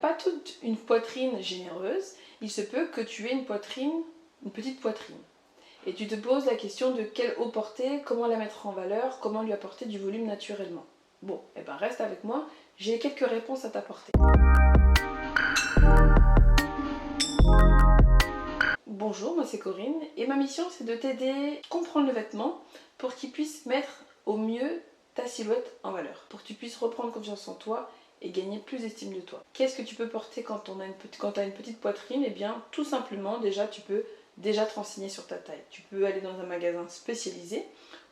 pas toute une poitrine généreuse, il se peut que tu aies une petite poitrine. Et tu te poses la question de quelle eau porter, comment la mettre en valeur, comment lui apporter du volume naturellement. Bon, et ben reste avec moi, j'ai quelques réponses à t'apporter. Bonjour, moi c'est Corinne et ma mission c'est de t'aider à comprendre le vêtement pour qu'il puisse mettre au mieux ta silhouette en valeur, pour que tu puisses reprendre confiance en toi et gagner plus d'estime de toi. Qu'est-ce que tu peux porter quand tu as une petite poitrine? Eh bien tout simplement déjà tu peux déjà te renseigner sur ta taille. Tu peux aller dans un magasin spécialisé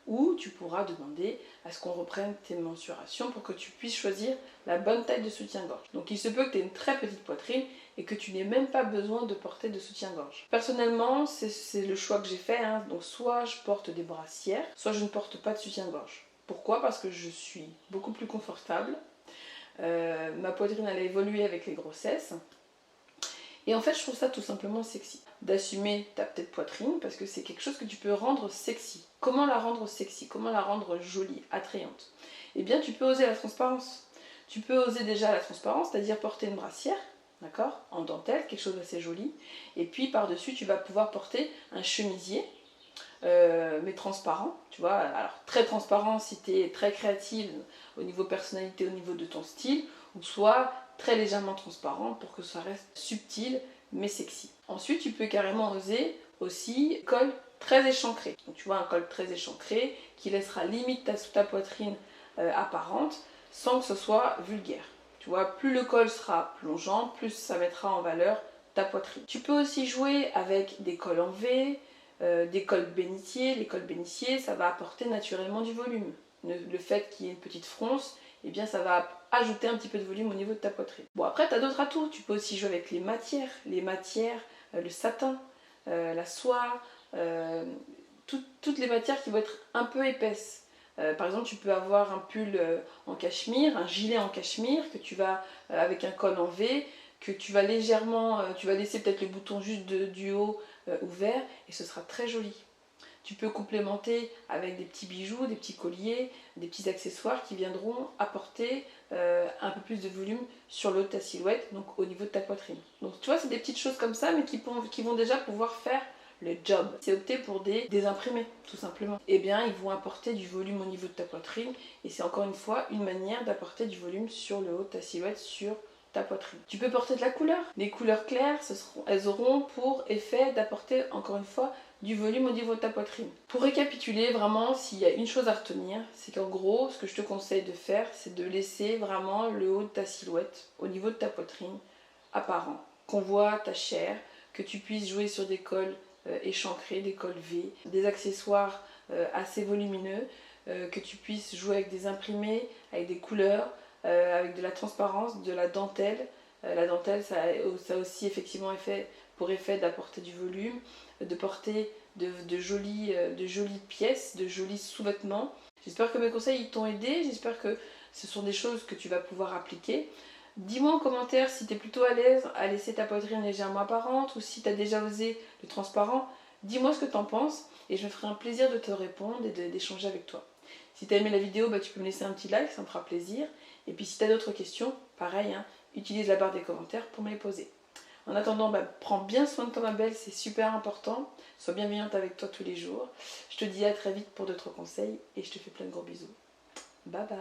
où tu pourras demander à ce qu'on reprenne tes mensurations pour que tu puisses choisir la bonne taille de soutien-gorge. Donc il se peut que tu aies une très petite poitrine et que tu n'aies même pas besoin de porter de soutien-gorge. Personnellement, c'est le choix que j'ai fait, hein. Donc soit je porte des brassières, soit je ne porte pas de soutien-gorge. Pourquoi? Parce que je suis beaucoup plus confortable. Ma poitrine elle a évolué avec les grossesses. Et en fait, je trouve ça tout simplement sexy. D'assumer ta petite poitrine parce que c'est quelque chose que tu peux rendre sexy. Comment la rendre sexy? Comment la rendre jolie, attrayante? Eh bien, tu peux oser la transparence. Tu peux oser déjà la transparence, c'est-à-dire porter une brassière, d'accord, en dentelle, quelque chose d'assez joli. Et puis par-dessus, tu vas pouvoir porter un chemisier, mais transparent, tu vois. Alors, très transparent si tu es très créative au niveau personnalité, au niveau de ton style, ou soit très légèrement transparent pour que ça reste subtil mais sexy. Ensuite, tu peux carrément oser aussi col très échancré. Donc, tu vois, un col très échancré qui laissera limite ta poitrine apparente sans que ce soit vulgaire. Tu vois, plus le col sera plongeant, plus ça mettra en valeur ta poitrine. Tu peux aussi jouer avec des cols en V, des cols bénitiers. Les cols bénitiers, ça va apporter naturellement du volume. Le fait qu'il y ait une petite fronce, eh bien ça va ajouter un petit peu de volume au niveau de ta poitrine. Bon, après tu as d'autres atouts, tu peux aussi jouer avec les matières, le satin, la soie, toutes les matières qui vont être un peu épaisses. Par exemple, tu peux avoir un pull en cachemire, un gilet en cachemire que tu vas avec un col en V, que tu vas légèrement, tu vas laisser peut-être le bouton juste du haut ouvert et ce sera très joli. Tu peux complémenter avec des petits bijoux, des petits colliers, des petits accessoires qui viendront apporter un peu plus de volume sur le haut de ta silhouette, donc au niveau de ta poitrine. Donc tu vois, c'est des petites choses comme ça, mais qui vont déjà pouvoir faire le job. C'est opter pour des imprimés, tout simplement. Eh bien, ils vont apporter du volume au niveau de ta poitrine, et c'est encore une fois une manière d'apporter du volume sur le haut de ta silhouette, sur ta poitrine. Tu peux porter de la couleur. Les couleurs claires, elles auront pour effet d'apporter encore une fois du volume au niveau de ta poitrine. Pour récapituler, vraiment, s'il y a une chose à retenir, c'est qu'en gros, ce que je te conseille de faire, c'est de laisser vraiment le haut de ta silhouette, au niveau de ta poitrine, apparent. Qu'on voit ta chair, que tu puisses jouer sur des cols échancrés, des cols V, des accessoires assez volumineux, que tu puisses jouer avec des imprimés, avec des couleurs, avec de la transparence, de la dentelle. La dentelle, ça a aussi effectivement pour effet d'apporter du volume, de porter de jolies pièces, de jolis sous-vêtements. J'espère que mes conseils t'ont aidé, j'espère que ce sont des choses que tu vas pouvoir appliquer. Dis-moi en commentaire si tu es plutôt à l'aise à laisser ta poitrine légèrement apparente ou si tu as déjà osé le transparent. Dis-moi ce que tu en penses et je me ferai un plaisir de te répondre et d'échanger avec toi. Si tu as aimé la vidéo, tu peux me laisser un petit like, ça me fera plaisir. Et puis si tu as d'autres questions, pareil, hein, utilise la barre des commentaires pour me les poser. En attendant, prends bien soin de toi ma belle, c'est super important. Sois bienveillante avec toi tous les jours. Je te dis à très vite pour d'autres conseils et je te fais plein de gros bisous. Bye bye.